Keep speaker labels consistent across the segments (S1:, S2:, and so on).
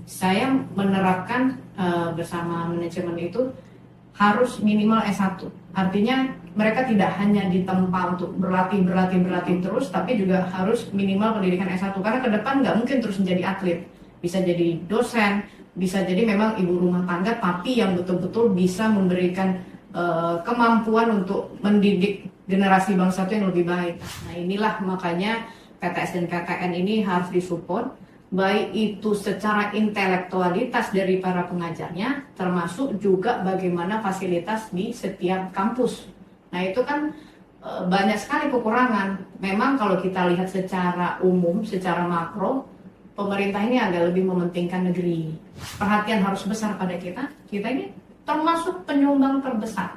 S1: saya menerapkan bersama manajemen itu harus minimal S1. Artinya mereka tidak hanya ditempa untuk berlatih terus, tapi juga harus minimal pendidikan S1. Karena ke depan nggak mungkin terus menjadi atlet. Bisa jadi dosen, bisa jadi memang ibu rumah tangga, tapi yang betul-betul bisa memberikan kemampuan untuk mendidik generasi bangsa itu yang lebih baik. Nah inilah makanya PTS dan PTN ini harus disupport, baik itu secara intelektualitas dari para pengajarnya, termasuk juga bagaimana fasilitas di setiap kampus. Nah itu kan banyak sekali kekurangan. Memang kalau kita lihat secara umum, secara makro, pemerintah ini agak lebih mementingkan negeri. Perhatian harus besar pada kita. Kita ini termasuk penyumbang terbesar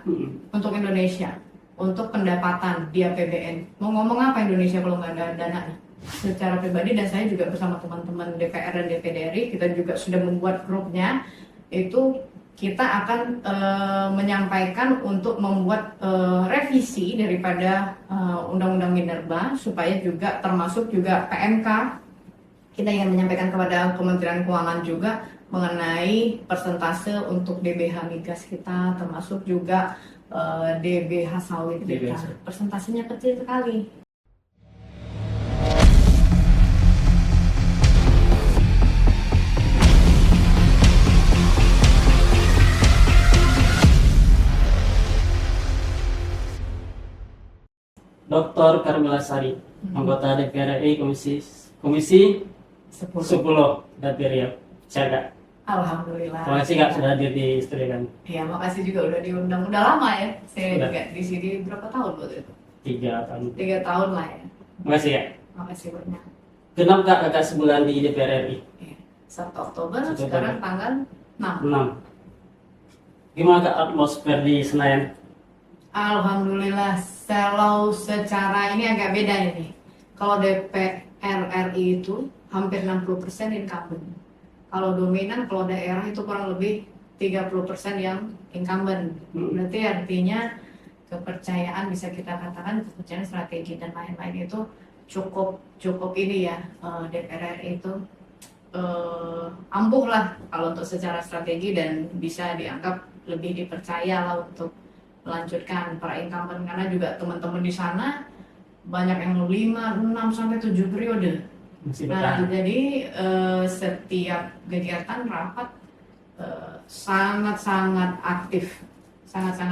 S1: untuk Indonesia, untuk pendapatan di APBN. Mau ngomong apa Indonesia kalau nggak ada dananya? Secara pribadi, dan saya juga bersama teman-teman DPR dan DPD RI, kita juga sudah membuat grupnya. Itu kita akan menyampaikan untuk membuat revisi daripada Undang-Undang Minerba, supaya juga termasuk juga PMK. Kita ingin menyampaikan kepada Kementerian Keuangan juga mengenai persentase untuk DBH migas kita, termasuk juga DBH sawit kita. Persentasenya kecil sekali.
S2: Dr. Carmela Sari, anggota DPR RI Komisi 10 DPR Riau. Siaga.
S1: Alhamdulillah.
S2: Terima kasih Kak sudah hadir di studio kami.
S1: Ya, makasih juga udah diundang. Udah lama ya. Saya
S2: Udah.
S1: juga di sini berapa tahun waktu itu?
S2: 3 tahun.
S1: 3 tahun lah ya.
S2: Terima kasih Kak.
S1: Makasih banyak.
S2: Genap Kak kakak sebulan di DPR RI.
S1: Ya. 1 Oktober,
S2: 1 Oktober.
S1: sekarang tanggal 6.
S2: 6. Gimana Kak atmosfer di Senayan?
S1: Alhamdulillah, kalau secara ini agak beda ini. Kalau DPR RI itu hampir 60% incumbent. Kalau dominan, kalau daerah itu kurang lebih 30% yang incumbent. Berarti artinya kepercayaan, bisa kita katakan kepercayaan strategi dan lain-lain itu cukup ini ya, DPR RI itu ampuh lah kalau untuk secara strategi, dan bisa dianggap lebih dipercaya lah untuk melanjutkan para incumbent, karena juga teman-teman di sana banyak yang 5, 6 sampai 7 periode.
S2: Masih
S1: Nah,
S2: bertahan.
S1: jadi setiap kegiatan rapat sangat-sangat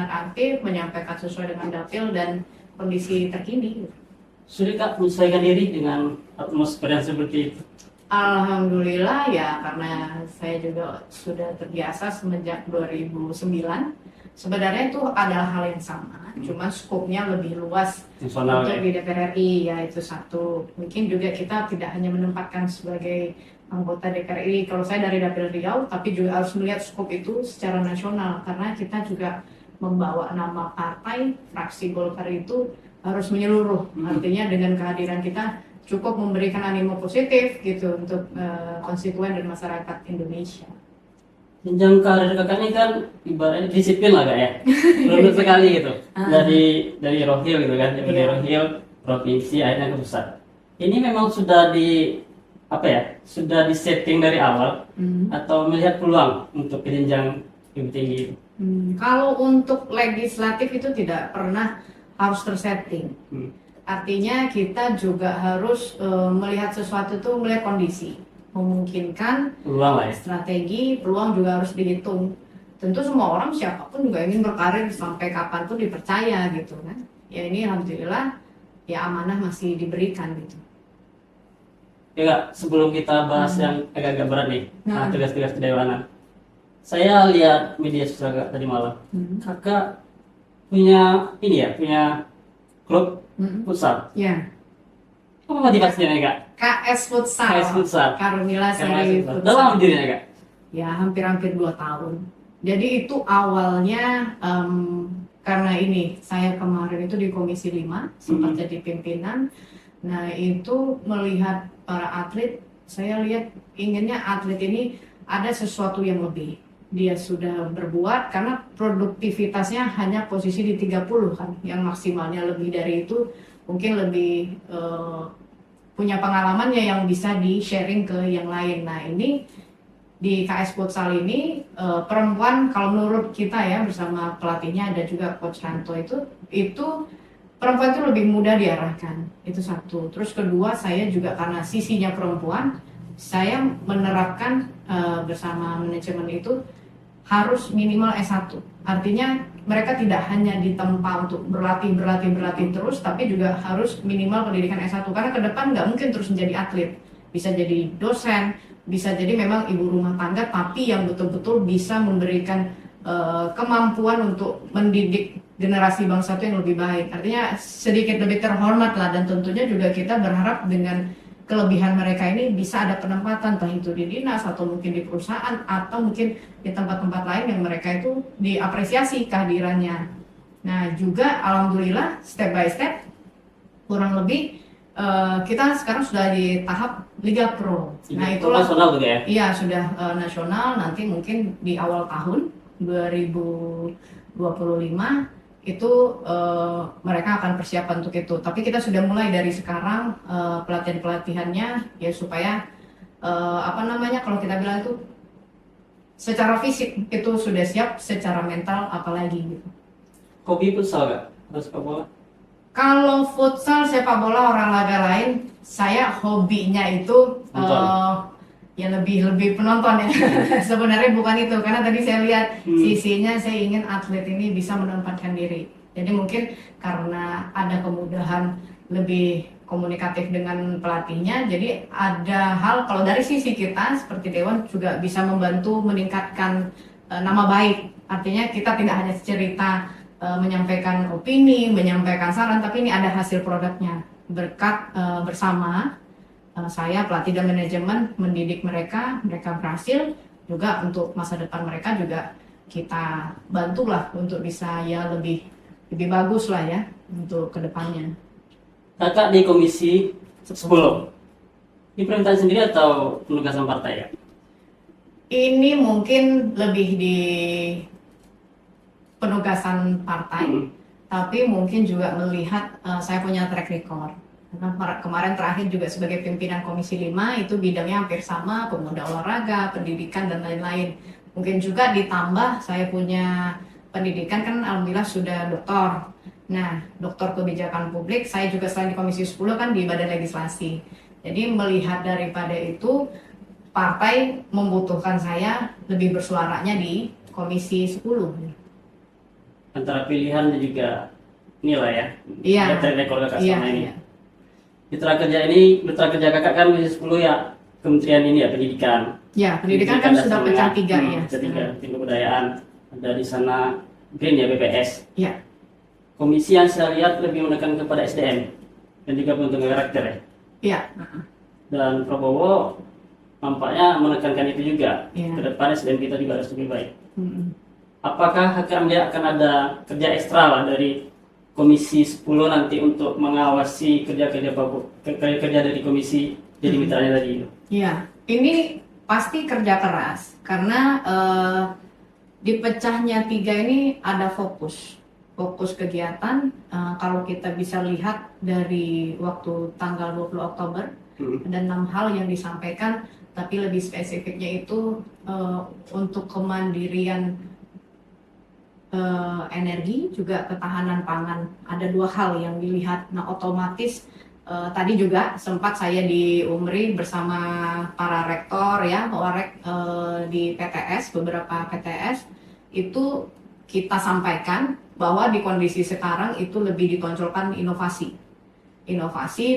S1: aktif, menyampaikan sesuai dengan dapil dan kondisi terkini.
S2: Sulit Kak menyesuaikan diri dengan atmosfer yang seperti itu?
S1: Alhamdulillah ya, karena saya juga sudah terbiasa semenjak 2009. Sebenarnya itu adalah hal yang sama, cuma skopnya lebih luas
S2: Nasional
S1: untuk
S2: ya?
S1: di DPR RI, ya itu satu. Mungkin juga kita tidak hanya menempatkan sebagai anggota DPR RI, kalau saya dari Dapil Riau, tapi juga harus melihat skop itu secara nasional, karena kita juga membawa nama partai, fraksi Golkar itu harus menyeluruh. Artinya dengan kehadiran kita cukup memberikan animo positif gitu untuk konstituen dan masyarakat Indonesia.
S2: Jenjang karir kakak ini kan ibaratnya disiplin lah Kak ya, runut sekali gitu. Dari Rohil gitu kan, dari Rohil provinsi akhirnya ke pusat. Ini memang sudah sudah di setting dari awal atau melihat peluang untuk ke jenjang lebih tinggi itu?
S1: Kalau untuk legislatif itu tidak pernah harus tersetting. Artinya kita juga harus melihat sesuatu itu, melihat kondisi. Memungkinkan,
S2: Peluang lah ya.
S1: strategi, peluang juga harus dihitung. Tentu semua orang, siapapun juga ingin berkarir sampai kapanpun dipercaya gitu kan. Ya ini alhamdulillah ya amanah masih diberikan gitu.
S2: Ya Kak, sebelum kita bahas yang agak-agak berat nih, tugas-tugas kedewanan. Saya lihat media sosial Kak tadi malam. Kakak punya punya klub futsal.
S1: Ya.
S2: Apa motivasinya nih Kak?
S1: KS Futsal.
S2: KS Futsal.
S1: Carmela Sari Futsal.
S2: Udah lama dirinya Kak?
S1: Ya hampir 2 tahun. Jadi itu awalnya karena ini saya kemarin itu di Komisi 5 sempat jadi pimpinan. Nah itu melihat para atlet, saya lihat inginnya atlet ini ada sesuatu yang lebih. Dia sudah berbuat, karena produktivitasnya hanya posisi di 30 kan, yang maksimalnya lebih dari itu mungkin lebih punya pengalamannya yang bisa di sharing ke yang lain. Nah ini di KS Futsal ini perempuan, kalau menurut kita ya bersama pelatihnya ada juga Coach Ranto, itu perempuan itu lebih mudah diarahkan, itu satu. Terus kedua, saya juga karena sisinya perempuan, saya menerapkan bersama manajemen itu harus minimal S1. Artinya mereka tidak hanya ditempa untuk berlatih terus, tapi juga harus minimal pendidikan S1. Karena ke depan nggak mungkin terus menjadi atlet. Bisa jadi dosen, bisa jadi memang ibu rumah tangga, tapi yang betul-betul bisa memberikan kemampuan untuk mendidik generasi bangsa itu yang lebih baik. Artinya sedikit lebih terhormat lah, dan tentunya juga kita berharap dengan kelebihan mereka ini bisa ada penempatan, entah itu di dinas atau mungkin di perusahaan atau mungkin di tempat-tempat lain yang mereka itu diapresiasi kehadirannya. Nah juga alhamdulillah step by step kurang lebih kita sekarang sudah di tahap Liga Pro. Nah itulah
S2: nasional gitu ya?
S1: Iya sudah nasional, nanti mungkin di awal tahun 2025 itu mereka akan persiapan untuk itu. Tapi kita sudah mulai dari sekarang pelatihannya ya supaya kalau kita bilang itu secara fisik itu sudah siap, secara mental apalagi gitu.
S2: Hobi futsal gak? Atau sepak bola?
S1: Kalau futsal, sepak bola, olahraga lain, saya hobinya itu ya lebih penonton ya. Sebenarnya bukan itu, karena tadi saya lihat sisinya saya ingin atlet ini bisa menempatkan diri. Jadi mungkin karena ada kemudahan lebih komunikatif dengan pelatihnya, jadi ada hal kalau dari sisi kita seperti Dewan juga bisa membantu meningkatkan nama baik. Artinya kita tidak hanya cerita menyampaikan opini, menyampaikan saran, tapi ini ada hasil produknya. Berkat bersama saya pelatih dan manajemen mendidik mereka berhasil juga untuk masa depan mereka juga kita bantulah untuk bisa ya lebih bagus lah ya untuk kedepannya.
S2: Kakak di komisi 10, ini pemerintahan sendiri atau penugasan partai ya?
S1: Ini mungkin lebih di penugasan partai, tapi mungkin juga melihat saya punya track record. Karena kemarin terakhir juga sebagai pimpinan Komisi 5 itu bidangnya hampir sama, pemuda olahraga, pendidikan dan lain-lain. Mungkin juga ditambah saya punya pendidikan kan alhamdulillah sudah doktor. Nah, doktor kebijakan publik, saya juga selain di Komisi 10 kan di Badan Legislasi. Jadi melihat daripada itu, partai membutuhkan saya lebih bersuaranya di Komisi 10.
S2: Antara pilihan dan juga nilai ya?
S1: Iya.
S2: Track record kakak selama ini.
S1: Iya.
S2: Mitra kerja kakak kan Komisi 10 ya, kementerian ini ya, pendidikan.
S1: Ya, pendidikan kan sudah pecah 3 ya.
S2: Ketiga, kebudayaan. Ada di sana Green ya, BPS.
S1: Ya.
S2: Komisi yang saya lihat lebih menekan kepada SDM dan juga pembentukan karakter ya.
S1: Iya.
S2: Dan Prabowo nampaknya menekankan itu juga.
S1: Iya.
S2: Ke depan SDM kita juga harus lebih baik.
S1: Mm-mm.
S2: Apakah kakak melihat akan ada kerja ekstra lah dari Komisi 10 nanti untuk mengawasi kerja dari komisi jadi mitranya tadi?
S1: Iya, ini pasti kerja keras karena di pecahnya 3 ini ada fokus kegiatan. Kalau kita bisa lihat dari waktu tanggal 20 Oktober ada 6 hal yang disampaikan, tapi lebih spesifiknya itu untuk kemandirian energi, juga ketahanan pangan. Ada 2 hal yang dilihat. Nah, otomatis tadi juga sempat saya di UMRI bersama para rektor ya, di PTS, beberapa PTS itu kita sampaikan bahwa di kondisi sekarang itu lebih ditonjolkan inovasi,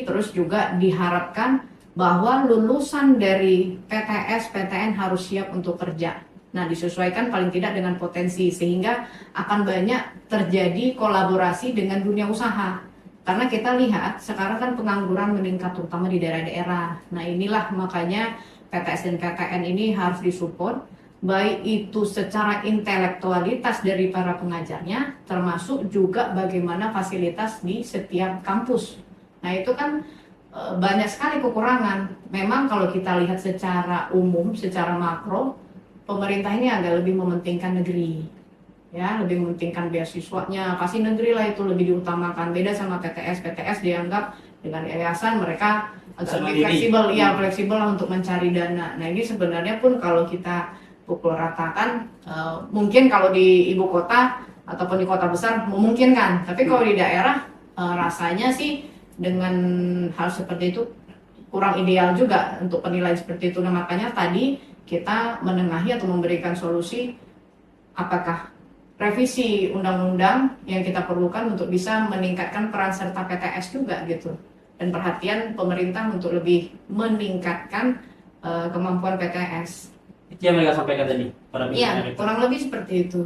S1: terus juga diharapkan bahwa lulusan dari PTS, PTN harus siap untuk kerja. Nah, disesuaikan paling tidak dengan potensi, sehingga akan banyak terjadi kolaborasi dengan dunia usaha. Karena kita lihat sekarang kan pengangguran meningkat terutama di daerah-daerah. Nah, inilah makanya PTS dan PTN ini harus disupport, baik itu secara intelektualitas dari para pengajarnya, termasuk juga bagaimana fasilitas di setiap kampus. Nah, itu kan banyak sekali kekurangan. Memang kalau kita lihat secara umum, secara makro, pemerintah ini agak lebih mementingkan negeri, ya, lebih mementingkan beasiswanya, pasti negeri lah itu lebih diutamakan. Beda sama PTS dianggap dengan yayasan mereka agak
S2: Sama
S1: lebih
S2: diri.
S1: fleksibel, ya fleksibel lah untuk mencari dana. Nah ini sebenarnya pun kalau kita pukul ratakan, mungkin kalau di ibu kota ataupun di kota besar memungkinkan, tapi kalau di daerah rasanya sih dengan hal seperti itu kurang ideal juga untuk penilaian seperti itu. Nah makanya tadi kita menengahi atau memberikan solusi, apakah revisi undang-undang yang kita perlukan untuk bisa meningkatkan peran serta PTS juga gitu, dan perhatian pemerintah untuk lebih meningkatkan kemampuan PTS.
S2: Itu yang mereka sampaikan tadi, para
S1: Iya,
S2: pimpinan itu.
S1: kurang lebih seperti itu.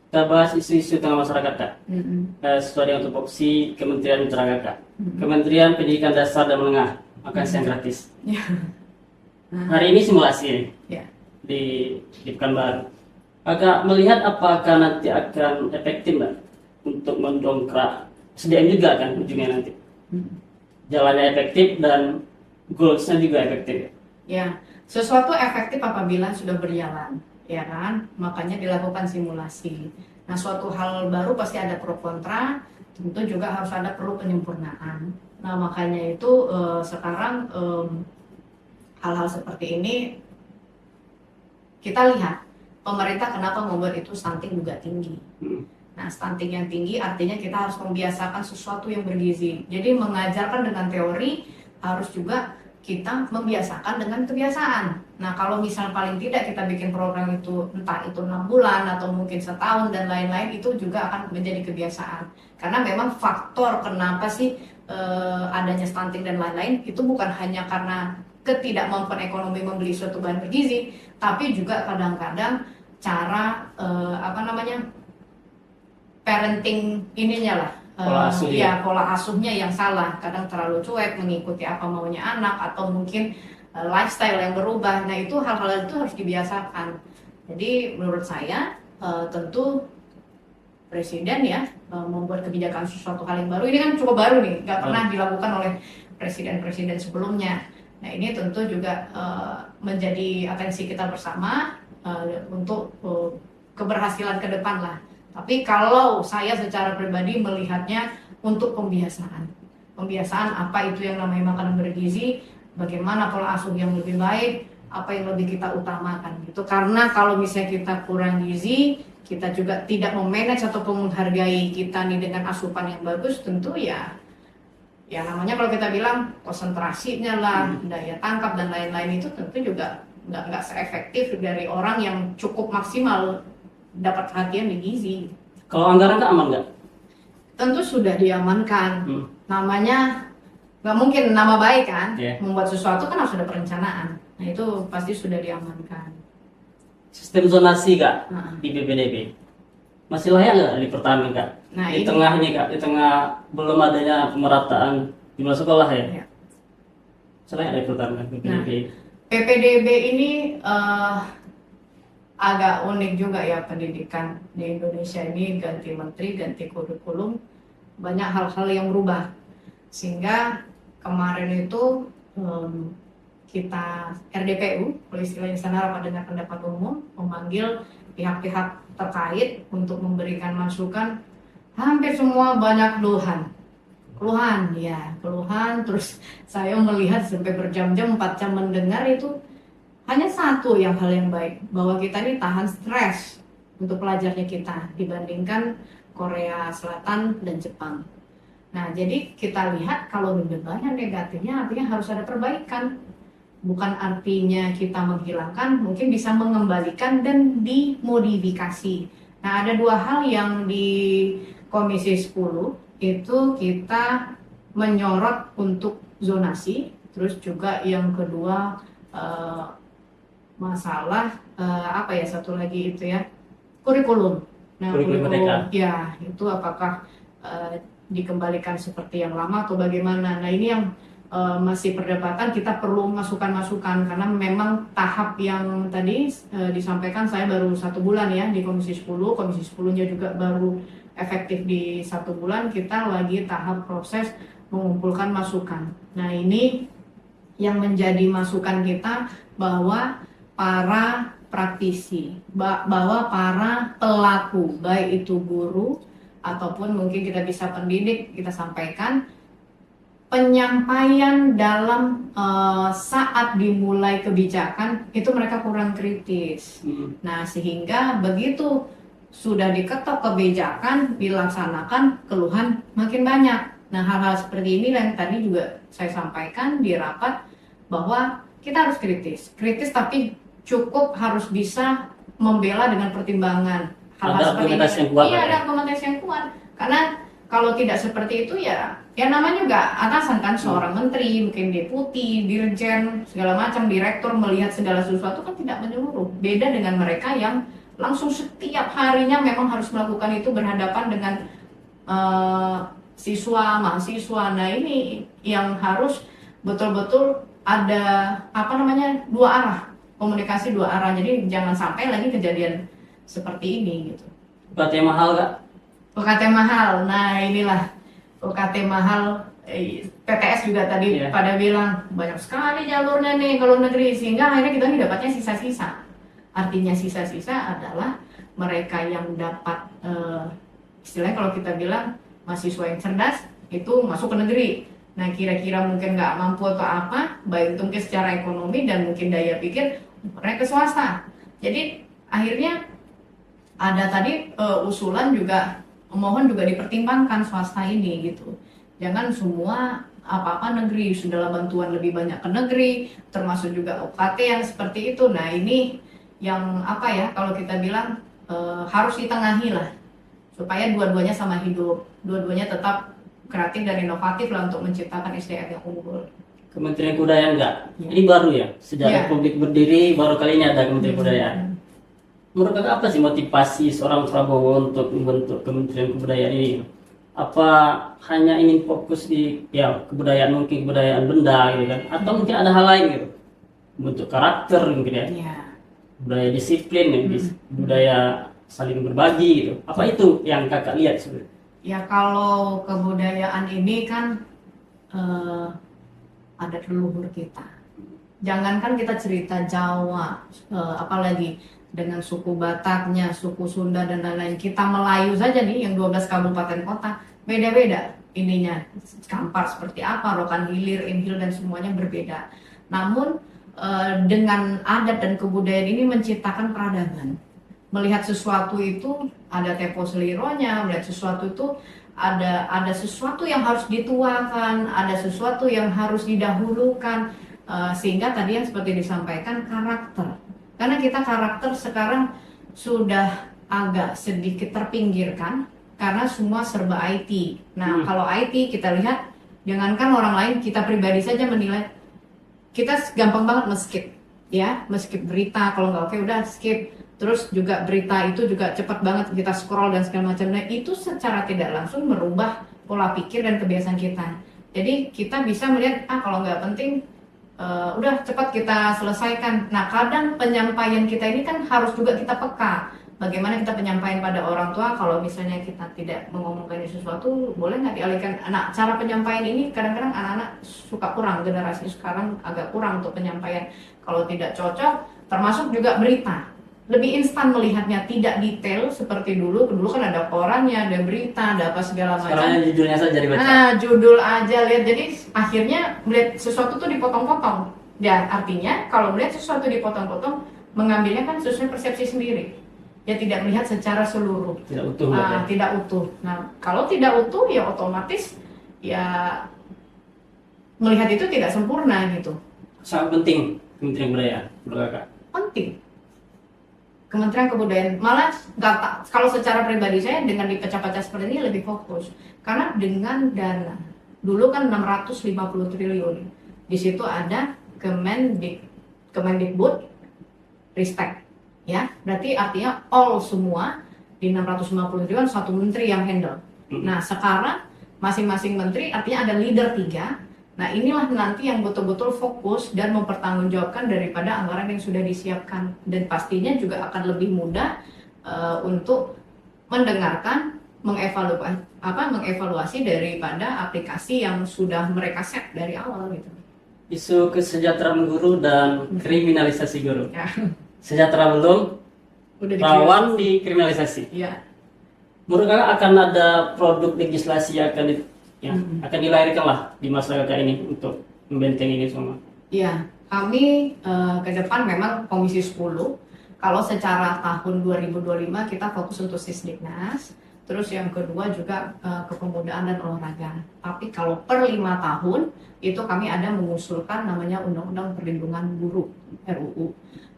S2: Kita bahas isu-isu tengah masyarakat, Kak.
S1: Mm-mm.
S2: Sesuai dengan tupoksi Kementerian Tenaga, Kak.
S1: Mm-mm.
S2: Kementerian Pendidikan Dasar dan Menengah, makan siang gratis.
S1: Ya.
S2: Hari ini simulasi nih,
S1: Ya.
S2: di Pekanbaru. Kakak melihat apakah nanti akan efektif nggak untuk mendongkrak SDM juga kan ujungnya nanti. Jalannya efektif dan goalsnya juga efektif.
S1: Ya, sesuatu efektif apabila sudah berjalan, ya kan? Makanya dilakukan simulasi. Nah, suatu hal baru pasti ada pro kontra, tentu juga harus ada perlu penyempurnaan. Nah, makanya itu sekarang hal-hal seperti ini kita lihat pemerintah kenapa membuat itu stunting juga tinggi. Nah, stunting yang tinggi artinya kita harus membiasakan sesuatu yang bergizi. Jadi mengajarkan dengan teori harus juga kita membiasakan dengan kebiasaan. Nah, kalau misal paling tidak kita bikin program itu entah itu 6 bulan atau mungkin setahun dan lain-lain, itu juga akan menjadi kebiasaan. Karena memang faktor kenapa sih adanya stunting dan lain-lain itu bukan hanya karena ketidakmampuan ekonomi membeli suatu bahan bergizi, tapi juga kadang-kadang cara parenting ininya lah,
S2: Pola asuh ya.
S1: pola asuhnya yang salah, kadang terlalu cuek mengikuti apa maunya anak, atau mungkin lifestyle yang berubah. Nah itu hal-hal itu harus dibiasakan. Jadi menurut saya tentu presiden ya membuat kebijakan sesuatu hal yang baru, ini kan cukup baru nih, nggak pernah dilakukan oleh presiden-presiden sebelumnya. Nah ini tentu juga menjadi atensi kita bersama untuk keberhasilan ke depan lah. Tapi kalau saya secara pribadi melihatnya untuk pembiasaan apa itu yang namanya makanan bergizi, bagaimana pola asuh yang lebih baik, apa yang lebih kita utamakan gitu. Karena kalau misalnya kita kurang gizi, kita juga tidak memanage ataupun menghargai kita nih dengan asupan yang bagus, tentu ya namanya kalau kita bilang konsentrasinya lah, daya tangkap dan lain-lain itu tentu juga nggak seefektif dari orang yang cukup maksimal dapat perhatian di gizi.
S2: Kalau anggaran Kak aman nggak?
S1: Tentu sudah diamankan. Namanya nggak mungkin nama baik kan, membuat sesuatu kan harus ada perencanaan. Nah itu pasti sudah diamankan.
S2: Sistem zonasi Kak di BPDB masih layak nggak dipertahankan Kak?
S1: Nah,
S2: di tengah ini Kak, di tengah belum adanya pemerataan jumlah sekolah ya. Selain ada dipertahankan BPDB.
S1: Nah, PPDB ini agak unik juga ya, pendidikan di Indonesia ini ganti menteri, ganti kurikulum, banyak hal-hal yang berubah. Sehingga kemarin itu kita RDPU, kalau istilahnya sana rapat dengar pendapat umum, memanggil pihak-pihak terkait untuk memberikan masukan. Hampir semua banyak keluhan, terus saya melihat sampai berjam-jam, 4 jam mendengar itu hanya satu hal yang baik, bahwa kita ini tahan stres untuk pelajarnya kita dibandingkan Korea Selatan dan Jepang. Nah, jadi kita lihat kalau banyak negatifnya, artinya harus ada perbaikan. Bukan artinya kita menghilangkan, mungkin bisa mengembalikan dan dimodifikasi. Nah, ada 2 hal yang di Komisi 10 itu kita menyorot untuk zonasi, terus juga yang kedua masalah satu lagi itu ya, kurikulum. Nah, kurikulum ya itu apakah dikembalikan seperti yang lama atau bagaimana. Nah, ini yang masih perdebatan, kita perlu masukan-masukan karena memang tahap yang tadi disampaikan saya baru 1 bulan ya di Komisi 10, Komisi 10-nya juga baru efektif di 1 bulan, kita lagi tahap proses mengumpulkan masukan. Nah, ini yang menjadi masukan kita bahwa para praktisi, bahwa para pelaku, baik itu guru ataupun mungkin kita bisa pendidik, kita sampaikan penyampaian dalam saat dimulai kebijakan itu mereka kurang kritis. Nah, sehingga begitu sudah diketok kebijakan, dilaksanakan, keluhan makin banyak. Nah, hal-hal seperti ini yang tadi juga saya sampaikan di rapat, bahwa kita harus kritis. Kritis tapi cukup harus bisa membela dengan pertimbangan. Hal-hal
S2: Ada
S1: seperti
S2: argumentasi
S1: ini.
S2: yang kuat,
S1: Iya,
S2: ya?
S1: ada argumentasi yang kuat. Karena kalau tidak seperti itu ya namanya juga atasan kan, seorang menteri, mungkin deputi, dirjen, segala macam, direktur melihat segala sesuatu kan tidak menyeluruh. Beda dengan mereka yang langsung setiap harinya memang harus melakukan itu, berhadapan dengan siswa, mahasiswa. Nah, ini yang harus betul-betul ada dua arah, komunikasi dua arah. Jadi jangan sampai lagi kejadian seperti ini gitu.
S2: UKT mahal Kak?
S1: UKT mahal, nah inilah UKT mahal. PTS juga tadi pada bilang banyak sekali jalurnya nih kalau negeri, sehingga akhirnya kita nih dapatnya sisa-sisa. Artinya sisa-sisa adalah mereka yang dapat istilahnya kalau kita bilang mahasiswa yang cerdas itu masuk ke negeri. Nah, kira-kira mungkin nggak mampu atau apa, baik mungkin secara ekonomi dan mungkin daya pikir, mereka ke swasta. Jadi akhirnya ada tadi usulan juga, mohon juga dipertimbangkan swasta ini gitu. Jangan semua apa-apa negeri, sudahlah bantuan lebih banyak ke negeri, termasuk juga UKT yang seperti itu. Nah, ini yang kalau kita bilang harus ditengahi lah, supaya dua-duanya sama hidup, dua-duanya tetap kreatif dan inovatif lah untuk menciptakan SDM yang unggul.
S2: Kementerian Kebudayaan enggak? Ini baru ya? Sejak Republik berdiri baru kali ini ada Kementerian Kebudayaan. Menurut Kakak apa sih motivasi seorang Prabowo untuk membentuk Kementerian Kebudayaan ini? Apa hanya ingin fokus di kebudayaan, mungkin kebudayaan benda gitu kan? Atau mungkin ada hal lain gitu? Bentuk karakter mungkin ya? Budaya disiplin, budaya saling berbagi gitu. Apa itu yang Kakak lihat sebenarnya?
S1: Ya, kalau kebudayaan ini kan adat leluhur kita. Jangankan kita cerita Jawa, apalagi dengan suku Bataknya, suku Sunda dan lain-lain. Kita Melayu saja nih yang 12 kabupaten kota, beda-beda ininya. Kampar seperti apa, Rokan Hilir, Inhil dan semuanya berbeda. Namun dengan adat dan kebudayaan ini menciptakan peradaban. Melihat sesuatu itu ada tempo selironya, melihat sesuatu itu ada sesuatu yang harus dituakan, ada sesuatu yang harus didahulukan, sehingga tadi yang seperti disampaikan karakter. Karena kita karakter sekarang sudah agak sedikit terpinggirkan karena semua serba IT. Nah, kalau IT kita lihat, jangankan orang lain, kita pribadi saja menilai, kita gampang banget skip berita, kalau nggak oke udah skip. Terus juga berita itu juga cepat banget kita scroll dan segala macam. Nah, itu secara tidak langsung merubah pola pikir dan kebiasaan kita. Jadi kita bisa melihat, kalau nggak penting, udah cepat kita selesaikan. Nah, kadang penyampaian kita ini kan harus juga kita peka. Bagaimana kita penyampaian pada orang tua, kalau misalnya kita tidak mengomongkan sesuatu, boleh nggak dialihkan? Nah, cara penyampaian ini kadang-kadang anak-anak suka kurang, generasi sekarang agak kurang untuk penyampaian. Kalau tidak cocok, termasuk juga berita. Lebih instan melihatnya, tidak detail seperti dulu. Dulu kan ada korannya, ada berita, ada apa segala macam.
S2: Sekarang judulnya saja dibaca.
S1: Nah, judul aja lihat. Jadi akhirnya melihat sesuatu tuh dipotong-potong. Dan artinya kalau melihat sesuatu dipotong-potong, mengambilnya kan sesuai persepsi sendiri. Ya tidak melihat secara seluruh.
S2: Tidak utuh.
S1: Tidak utuh. Nah, kalau tidak utuh ya otomatis ya melihat itu tidak sempurna gitu.
S2: Sangat penting Kementerian Kebudayaan menurut Kakak.
S1: Penting. Kementerian Kebudayaan, malah kalau secara pribadi saya dengan dipecah-pecah seperti ini lebih fokus, karena dengan dana dulu kan 650 triliun, di situ ada Kemendikbud Ristek, ya berarti artinya all semua di 650 triliun satu menteri yang handle. Nah, sekarang masing-masing menteri artinya ada leader 3. Nah, inilah nanti yang betul-betul fokus dan mempertanggungjawabkan daripada anggaran yang sudah disiapkan, dan pastinya juga akan lebih mudah untuk mendengarkan, mengevaluasi daripada aplikasi yang sudah mereka set dari awal gitu.
S2: Isu kesejahteraan guru dan kriminalisasi guru.
S1: Ya.
S2: Sejahtera belum, rawan dikriminalisasi.
S1: Ya.
S2: Menurut Kakak akan ada produk legislasi yang ya akan dilahirkan lah di masa kakak ini untuk membentengi ini semua?
S1: Iya, kami ke depan memang Komisi 10. Kalau secara tahun 2025 kita fokus untuk Sisdiknas, terus yang kedua juga kepemudaan dan olahraga. Tapi kalau per 5 tahun itu kami ada mengusulkan namanya Undang-Undang Perlindungan Guru RUU.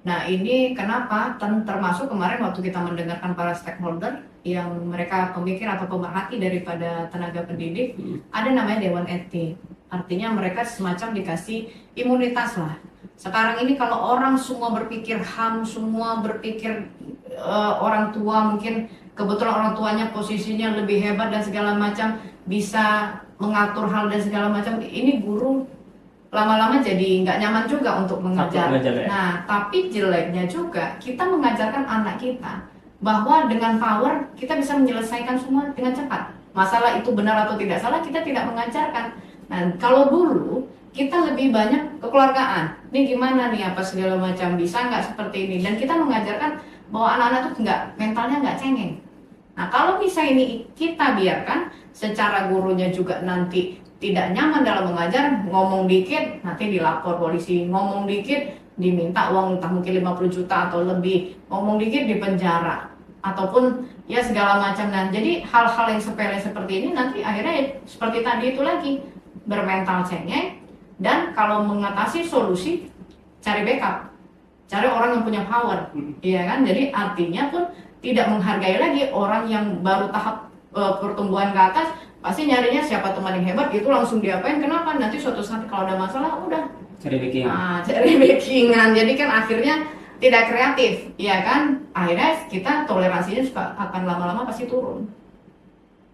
S1: Nah ini kenapa? Termasuk kemarin waktu kita mendengarkan para stakeholder yang mereka pemikir atau pemerhati daripada tenaga pendidik, ada namanya Dewan Etik. Artinya mereka semacam dikasih imunitas lah. Sekarang ini kalau orang semua berpikir HAM, semua berpikir orang tua mungkin kebetulan orang tuanya posisinya lebih hebat dan segala macam bisa mengatur hal dan segala macam, ini guru lama-lama jadi nggak nyaman juga untuk mengajar.
S2: Ya?
S1: Nah, tapi jeleknya juga kita mengajarkan anak kita bahwa dengan power kita bisa menyelesaikan semua dengan cepat. Masalah itu benar atau tidak salah kita tidak mengajarkan. Nah, kalau dulu kita lebih banyak kekeluargaan. Ini gimana nih apa segala macam, bisa nggak seperti ini, dan kita mengajarkan bahwa anak-anak tuh mentalnya nggak cengeng. Nah, kalau misalnya ini kita biarkan secara gurunya juga nanti tidak nyaman dalam mengajar, ngomong dikit nanti dilapor polisi, ngomong dikit diminta uang entah mungkin 50 juta atau lebih, ngomong dikit di penjara ataupun ya segala macam. Nah, jadi hal-hal yang sepele seperti ini nanti akhirnya seperti tadi itu lagi, bermental cengeng. Dan kalau mengatasi solusi cari backup, cari orang yang punya power, iya kan? Jadi artinya pun tidak menghargai lagi orang yang baru tahap pertumbuhan ke atas, pasti nyarinya siapa teman yang hebat itu langsung diapain. Kenapa? Nanti suatu saat kalau ada masalah udah
S2: Cari backingan.
S1: Cari backingan. Jadi kan akhirnya tidak kreatif, ya kan? Akhirnya kita toleransinya juga akan lama-lama pasti turun.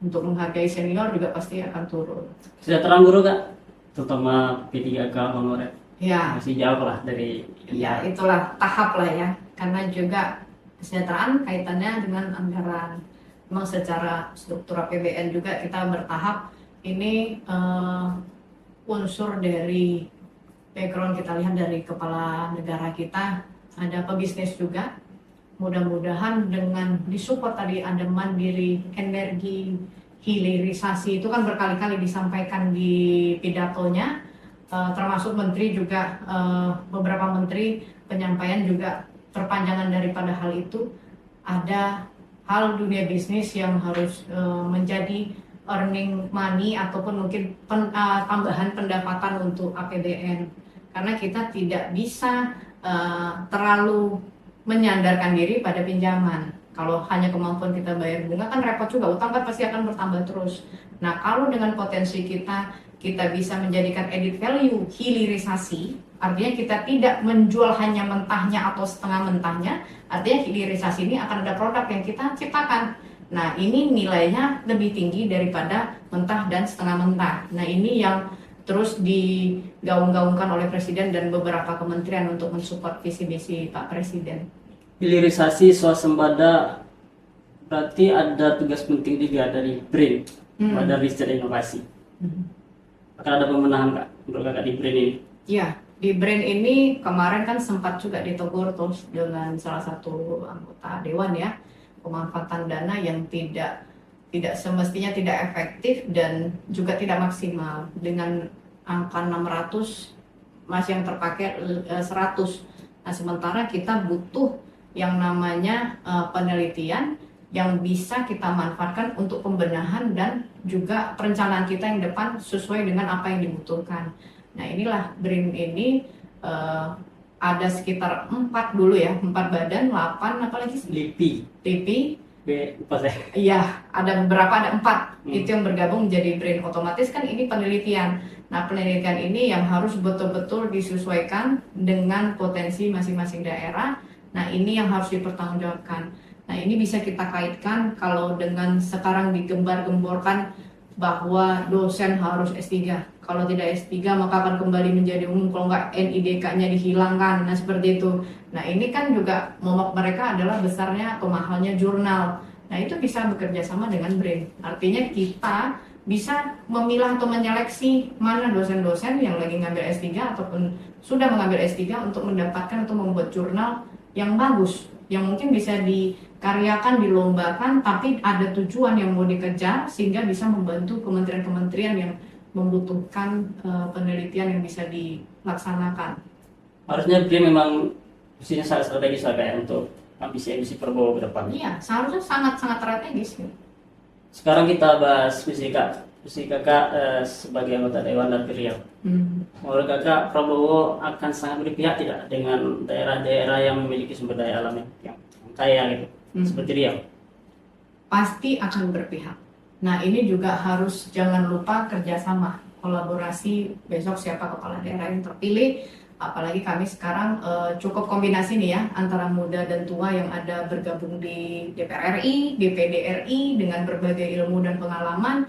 S1: Untuk menghargai senior juga pasti akan turun.
S2: Kesejahteraan guru kak, terutama P3K honorer,
S1: Ya,
S2: masih jauh lah dari
S1: ya itulah tahap lah ya. Karena juga kesejahteraan kaitannya dengan anggaran. Memang secara struktur APBN juga kita bertahap. Ini unsur dari background kita lihat dari kepala negara kita, ada pebisnis juga. Mudah-mudahan dengan disupport tadi ada mandiri energi, hilirisasi, itu kan berkali-kali disampaikan di pidatonya, termasuk menteri juga, beberapa menteri penyampaian juga perpanjangan daripada hal itu. Ada hal dunia bisnis yang harus menjadi earning money ataupun mungkin tambahan pendapatan untuk APBN, karena kita tidak bisa terlalu menyandarkan diri pada pinjaman. Kalau hanya kemampuan kita bayar bunga kan repot juga, utang kan pasti akan bertambah terus. Nah, kalau dengan potensi kita bisa menjadikan added value, hilirisasi, artinya kita tidak menjual hanya mentahnya atau setengah mentahnya, artinya hilirisasi ini akan ada produk yang kita ciptakan. Nah, ini nilainya lebih tinggi daripada mentah dan setengah mentah. Nah, ini yang terus digaung-gaungkan oleh Presiden dan beberapa kementerian untuk mensupport visi misi Pak Presiden.
S2: Hilirisasi swasembada berarti ada tugas penting juga dari BRIN, Badan Riset dan Inovasi. Akan ada pemenahan kak untuk kakak di BRIN ini?
S1: Ya, di BRIN ini kemarin kan sempat juga ditegur terus dengan salah satu anggota dewan ya, pemanfaatan dana yang tidak semestinya tidak efektif dan juga tidak maksimal. Dengan angka 600 masih yang terpakai 100. Nah, sementara kita butuh yang namanya penelitian yang bisa kita manfaatkan untuk pembenahan dan juga perencanaan kita yang depan sesuai dengan apa yang dibutuhkan. Nah, inilah BRIN ini ada sekitar 4 dulu ya, 4 badan, 8 apalagi sih? LIPI. Iya, ada beberapa, ada 4 itu yang bergabung menjadi BRIN. Otomatis kan ini penelitian. Nah, penelitian ini yang harus betul-betul disesuaikan dengan potensi masing-masing daerah. Nah, ini yang harus dipertanggungjawabkan. Nah, ini bisa kita kaitkan kalau dengan sekarang digembar-gemborkan bahwa dosen harus S3. Kalau tidak S3 maka akan kembali menjadi umum, kalau nggak NIDK-nya dihilangkan. Nah, seperti itu. Nah, ini kan juga momok mereka adalah besarnya atau mahalnya jurnal. Nah, itu bisa bekerja sama dengan BRIN. Artinya kita bisa memilah atau menyeleksi mana dosen-dosen yang lagi ngambil S3 ataupun sudah mengambil S3 untuk mendapatkan atau membuat jurnal yang bagus, yang mungkin bisa dikaryakan, dilombakan, tapi ada tujuan yang mau dikejar sehingga bisa membantu kementerian-kementerian yang membutuhkan penelitian yang bisa dilaksanakan.
S2: Harusnya BRIN memang mestinya sangat strategis lah kayak untuk ambisi Prabowo ke depan.
S1: Iya, seharusnya sangat-sangat strategis.
S2: Sekarang kita bahas fisika. Posisi kakak sebagai anggota Dewan Dapil Riau. Menurut kakak, Prabowo akan sangat berpihak tidak dengan daerah-daerah yang memiliki sumber daya alam yang kaya gitu, seperti Riau?
S1: Pasti akan berpihak. Nah, ini juga harus jangan lupa kerjasama, kolaborasi. Besok siapa kepala daerah yang terpilih, apalagi kami sekarang cukup kombinasi nih ya, antara muda dan tua yang ada bergabung di DPR RI, DPD RI dengan berbagai ilmu dan pengalaman.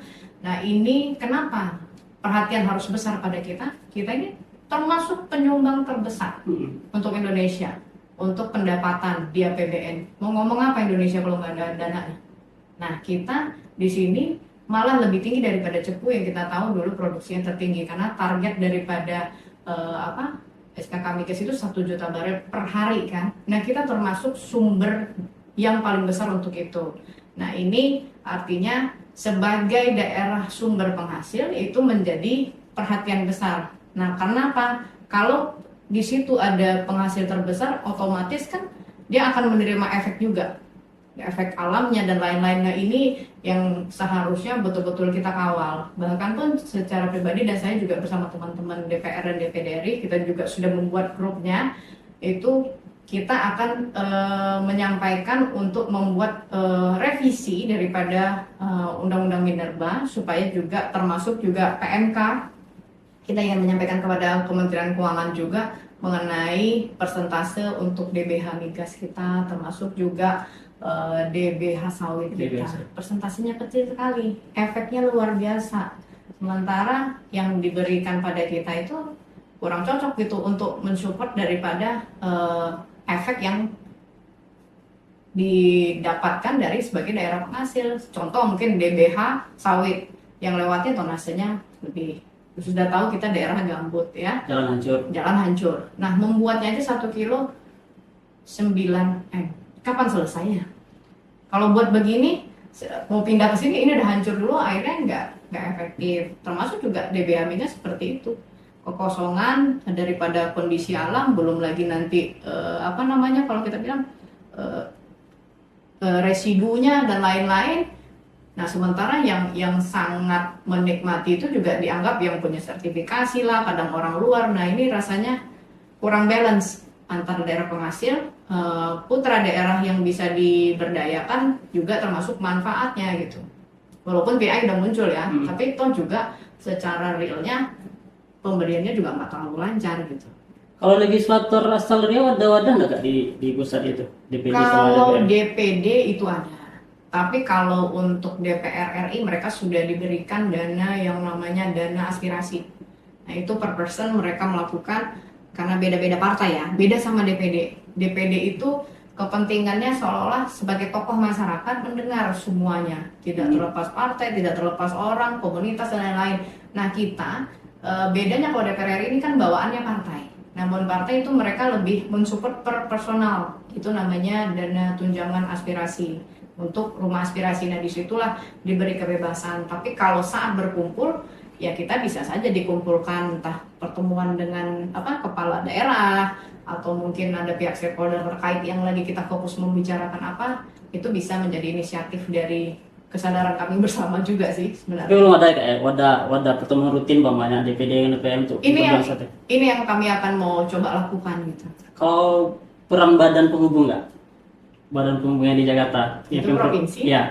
S1: Nah, ini kenapa perhatian harus besar pada kita? Kita ini termasuk penyumbang terbesar untuk Indonesia, untuk pendapatan di APBN. Mau ngomong apa Indonesia kalau nggak ada dananya? Nah, kita di sini malah lebih tinggi daripada Cepu yang kita tahu dulu produksinya tertinggi, karena target daripada SKK Migas itu 1 juta barel per hari kan. Nah, kita termasuk sumber yang paling besar untuk itu. Nah, ini artinya sebagai daerah sumber penghasil itu menjadi perhatian besar. Nah, karena apa? Kalau di situ ada penghasil terbesar, otomatis kan dia akan menerima efek juga, efek alamnya dan lain-lain. Nah, ini yang seharusnya betul-betul kita kawal. Bahkan pun secara pribadi dan saya juga bersama teman-teman DPR dan DPD RI, kita juga sudah membuat grupnya, itu kita akan menyampaikan untuk membuat revisi daripada Undang-Undang Minerba, supaya juga termasuk juga PMK. Kita ingin menyampaikan kepada Kementerian Keuangan juga mengenai persentase untuk DBH migas kita, termasuk juga DBH sawit kita. Persentasenya kecil sekali, efeknya luar biasa. Sementara yang diberikan pada kita itu kurang cocok gitu untuk mensupport daripada efek yang didapatkan dari sebagai daerah penghasil. Contoh mungkin DBH sawit yang lewatnya tonasenya lebih. Sudah tahu kita daerah gambut ya.
S2: Jalan hancur.
S1: Nah, membuatnya aja 1 kilo 9 M. Kapan selesainya? Kalau buat begini mau pindah ke sini ini udah hancur dulu, akhirnya nggak efektif. Termasuk juga DBH-nya seperti itu. Kekosongan daripada kondisi alam, belum lagi nanti kalau kita bilang residunya dan lain-lain. Nah, sementara yang sangat menikmati itu juga dianggap yang punya sertifikasi lah, kadang orang luar. Nah, ini rasanya kurang balance antara daerah penghasil, putra daerah yang bisa diberdayakan juga termasuk manfaatnya gitu. Walaupun PI udah muncul ya, tapi toh juga secara realnya pemberiannya juga nggak terlalu lancar gitu.
S2: Kalau legislator asal Riau ada wadah nggak di pusat itu? DPD
S1: kalau
S2: sama
S1: DPD itu ada, tapi kalau untuk DPR RI mereka sudah diberikan dana yang namanya dana aspirasi. Nah, itu per person mereka melakukan, karena beda-beda partai ya, beda sama DPD. DPD itu kepentingannya seolah-olah sebagai tokoh masyarakat mendengar semuanya, tidak terlepas partai, tidak terlepas orang, komunitas dan lain-lain. Nah, kita bedanya kalau DPR RI ini kan bawaannya partai. Namun partai itu mereka lebih mensupport per personal. Itu namanya dana tunjangan aspirasi untuk rumah aspirasi. Nah, disitulah diberi kebebasan. Tapi kalau saat berkumpul, ya kita bisa saja dikumpulkan entah pertemuan dengan kepala daerah, atau mungkin ada pihak stakeholder terkait yang lagi kita fokus membicarakan apa, itu bisa menjadi inisiatif dari kesadaran kami bersama juga sih sebenarnya.
S2: Tapi belum ada kayak wadah pertemuan rutin banyak DPD dan DPM untuk
S1: ini yang kami akan mau coba lakukan gitu.
S2: Kalau peran badan penghubung nggak? Badan penghubung yang di Jakarta
S1: itu provinsi
S2: ya.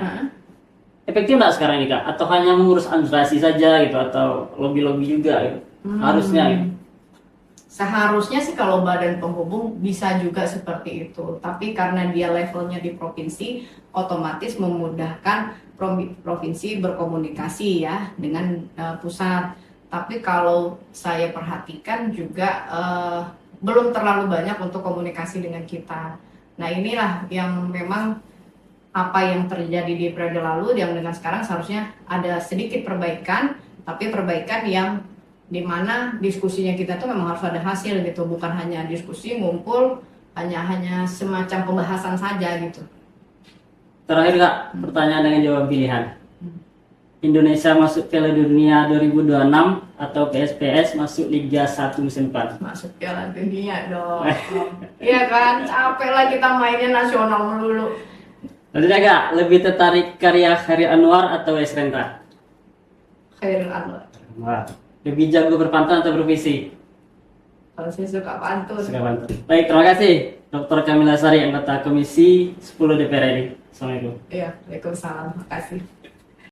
S2: Efektif nggak sekarang ini Kak? Atau hanya mengurus administrasi saja gitu, atau lobby juga gitu? Harusnya gitu.
S1: Seharusnya sih kalau badan penghubung bisa juga seperti itu, tapi karena dia levelnya di provinsi, otomatis memudahkan provinsi berkomunikasi ya dengan pusat. Tapi kalau saya perhatikan juga belum terlalu banyak untuk komunikasi dengan kita. Nah, inilah yang memang apa yang terjadi di periode lalu yang dengan sekarang seharusnya ada sedikit perbaikan, tapi perbaikan yang dimana diskusinya kita tuh memang harus ada hasil gitu, bukan hanya diskusi ngumpul hanya semacam pembahasan saja gitu.
S2: Terakhir Kak, pertanyaan dengan jawaban pilihan. Indonesia masuk Piala Dunia 2026 atau PSPS masuk Liga 1 musim depan?
S1: Masuk Piala Dunia dong. Iya kan, capek lah kita mainnya nasional melulu.
S2: Lalu Kak, lebih tertarik karya Khairil Anwar atau Wes Rendra?
S1: Khairul Anwar.
S2: Wah, lebih jago berpantun atau berpuisi?
S1: Kalau saya suka pantun.
S2: Suka pantun. Baik, terima kasih Dr. Kamila Sari, anggota Komisi 10 DPR RI. Assalamualaikum.
S1: Iya, Waalaikumsalam. Makasih.